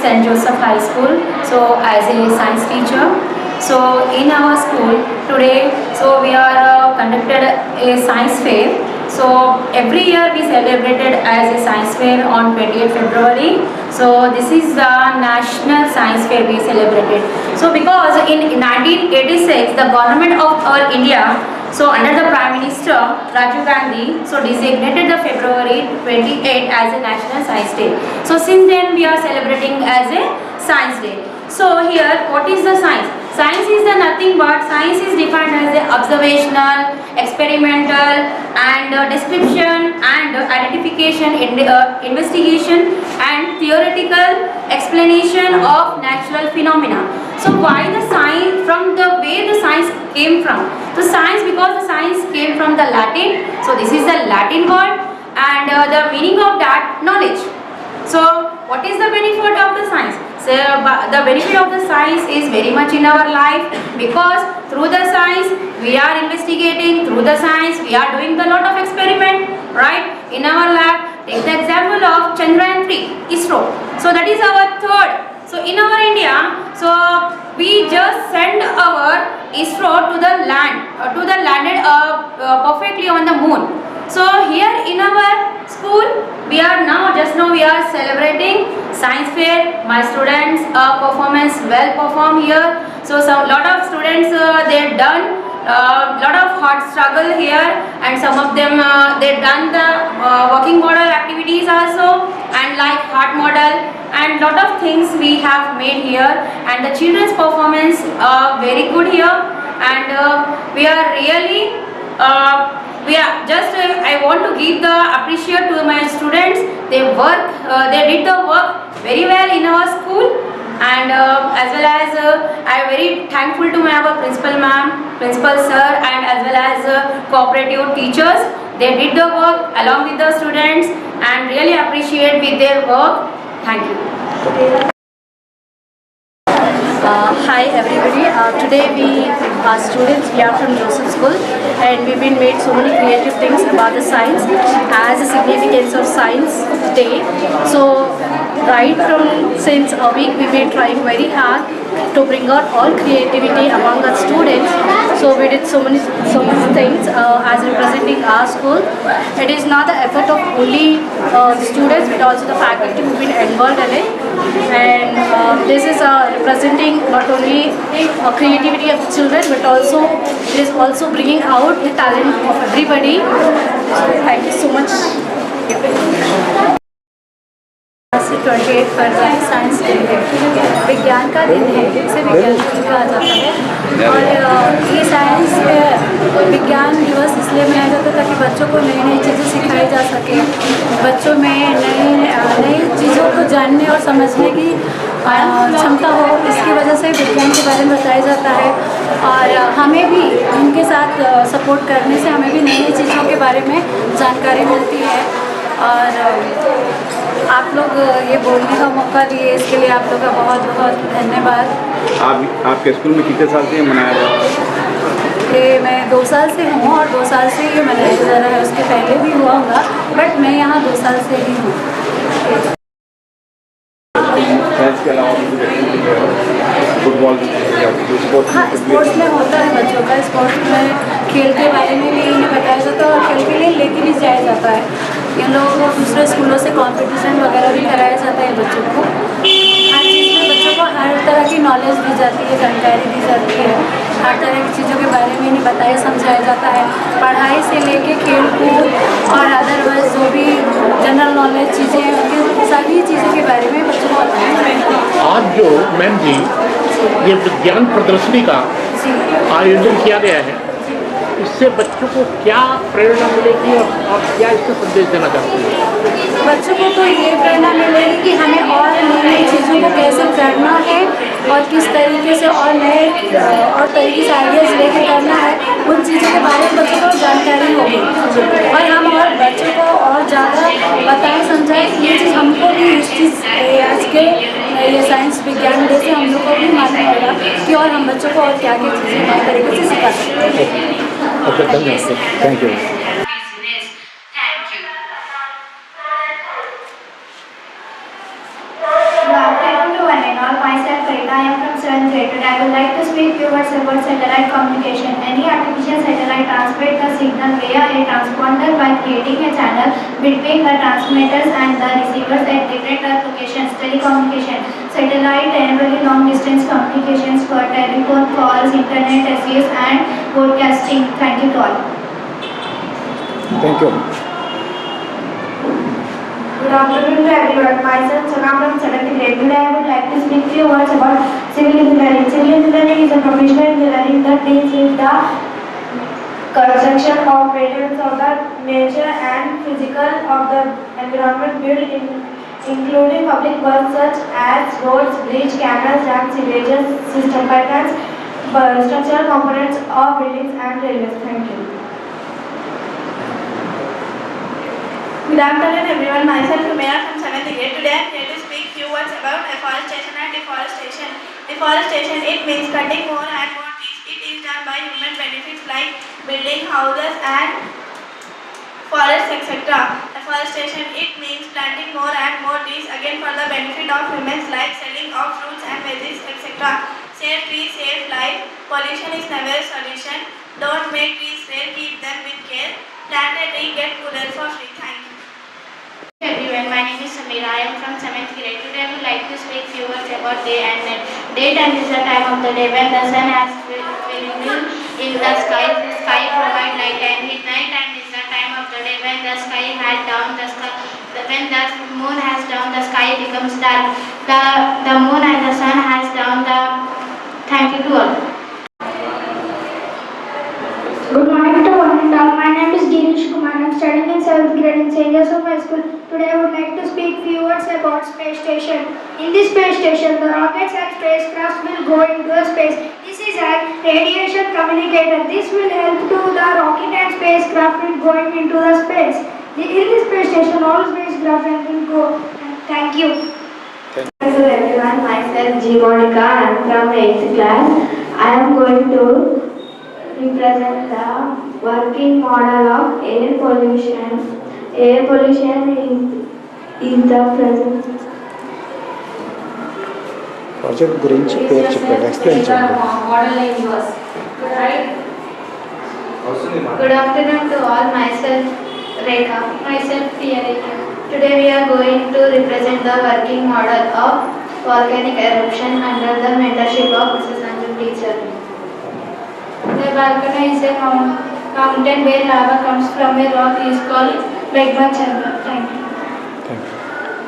St. Joseph High School. So as a science teacher. So in our school today, so we are conducted a science fair. So every year we celebrated as a science fair on 28th February. So this is the National Science Fair we celebrated. So because in 1986 the government of our India, so under the Prime Minister Rajiv Gandhi, so designated the February 28 as a National Science Day. So since then we are celebrating as a Science Day. So here, what is the science? Science is the nothing but science is defined as the observational, experimental, and description and identification, investigation, and theoretical explanation of natural phenomena. So why the science? From the way the science came from. The science, because the science came from the Latin. So this is the Latin word, and the meaning of that knowledge. So what is the benefit of the science? So the benefit of the science is very much in our life, because through the science we are investigating, through the science we are doing a lot of experiment, right? In our lab, take the example of Chandrayaan-3, ISRO. So that is our third. So in our India, so we just send our ISRO to the land, landed perfectly on the moon. So here in our school, we are just now we are celebrating science fair. My students performance well perform here. So some lot of students they done lot of hard struggle here, and some of them they done the working model activities also, and like heart model, and lot of things we have made here, and the children's performance very good here, and we are really I want to give the appreciate to my students. They did the work very well in our school, and as well as I am very thankful to our principal ma'am, principal sir, and as well as cooperative teachers. They did the work along with the students, and really appreciate with their work. Thank you. Hi everybody, today we are students, we are from Joseph School, and we've been made so many creative things about the science as a significance of Science Day. So right from since a week we've been trying very hard to bring out all creativity among our students. So we did so many things as representing our school. It is not the effort of only the students but also the faculty who've been involved in it. And this is representing not only creativity of the children but also it is also bringing out the talent of everybody. So thank you so much. 28 February science day है, विज्ञान का दिन है, इसे विज्ञान दिन कहा जाता है। और ये साइंस विज्ञान दिवस इसलिए मनाया जाता है ताकि बच्चों को नई नई चीज़ें सिखाई जा सके, बच्चों में नई चीज़ों को जानने और समझने की क्षमता हो। इसकी वजह से विज्ञान के बारे में बताया जाता है, और हमें भी उनके साथ सपोर्ट करने से हमें भी नई नई चीज़ों के बारे में जानकारी मिलती है। और आप लोग ये बोलने का मौका दिए, इसके लिए आप लोग का बहुत बहुत धन्यवाद। आपके स्कूल में कितने साल से मनाया जाता है? ये मैं 2 साल से हूँ, और 2 साल से ये मनाया जा रहा है। उसके पहले भी हुआ होगा, बट मैं यहाँ 2 साल से ही हूँ। फुटबॉल, हाँ, स्पोर्ट्स में होता है बच्चों का। स्पोर्ट्स में खेल के बारे में भी इन्हें बताया जाता है, और खेल के लिए लेके भी जाया जाता है। इन लोगों को दूसरे स्कूलों से कंपटीशन वगैरह भी कराया जाता है बच्चों को। हर चीज़ में बच्चों को हर तरह की नॉलेज दी जाती है, जानकारी दी जाती है, हर तरह की चीज़ों के बारे में इन्हें बताया समझाया जाता है। पढ़ाई से लेके खेल कूद और अदरवाइज जो भी जनरल नॉलेज चीज़ें उनकी सभी चीज़ों के बारे में बच्चों को बताया जाता है। आज जो मैम जी ये विज्ञान प्रदर्शनी का आयोजन किया गया है, इससे बच्चों को क्या प्रेरणा मिलेगी और क्या इसका संदेश देना चाहते हैं? बच्चों को तो ये प्रेरणा मिलेगी कि हमें और नई नई चीज़ों को कैसे करना है, और किस तरीके से और नए और तरीके से आइडियाज़ लेके करना है। उन चीज़ों के बारे में बच्चों को जानकारी होगी, और हम और बच्चों को और ज़्यादा बताएं समझाएं। ये चीज़ हमको भी इस चीज़ आज के ये साइंस विज्ञान डे से हम लोग को भी मालूम होगा कि और हम बच्चों को और क्या क्या चीज़ें नए तरीके से सिखा सकते हैं। धन्यवाद, thank you. Now I want to and all, myself Karina. I am from 7th grade. Today I would like to speak few words about satellite communication. Any artificial satellite transmits the signal via a transponder by creating a channel between the transmitters and the receivers at different locations. Telecommunication. Satellite enable long distance communications for telephone calls, internet access and broadcasting. Thank you to all. Thank you. Good afternoon to everyone. Myself Sana from 7th grade. Today I would like to speak few words about civil engineering. Civil engineering is a professional engineering that deals with the construction of maintenance of the nature and physical of the environment built in, including public works such as roads, bridges, canals, dams, sewages, system pipelines, structural components of buildings and railways. Thank you. Good afternoon everyone, myself Humaira from 7th grade. Today I am here to speak few words about afforestation and deforestation. Deforestation, it means cutting more and more trees. It is done by human benefits like building houses and forests etc. Afforestation, it means planting more and more trees again for the benefit of humans like selling of fruits and veggies etc. Save trees, save life. Pollution is never a solution. Don't make trees rare, keep them with care. Plant a tree, get cooler for free. Thank you. Everyone, my name is Samira. I am from 7th grade. Today I would like to speak few words about day and night. Daytime is the time of the day when the sun has filled in the sky. The sky provides light and heat. Nighttime is the time of the day when the sky has down the sky. When the moon has down, the sky becomes dark. The moon and the sun has down the. Thank you to all. Good morning to one and all. My name is Girish Kumar. I am studying in 7th grade in St. Joseph High School. Today I would like to speak few words about space station. In this space station, the rockets and spacecraft will go into space. This is a radiation communicator. This will help to the rocket and spacecraft in going into the space. In this space station, all spacecraft will go. Thank you. Hello everyone, myself G. Monica. I am from 8th class. I am going to represent the working model of air pollution. Air pollution is the present. Project గురించి పేరు చెప్పండి, explain చేయండి. Model in yours, right? Good afternoon to all. Myself Rekha. Myself Priya Rekha. Today we are going to represent the working model of volcanic eruption under the mentorship of Mrs. Anju teacher. The volcano is a mountain where lava comes from a rock is called magma chamber. Thank you.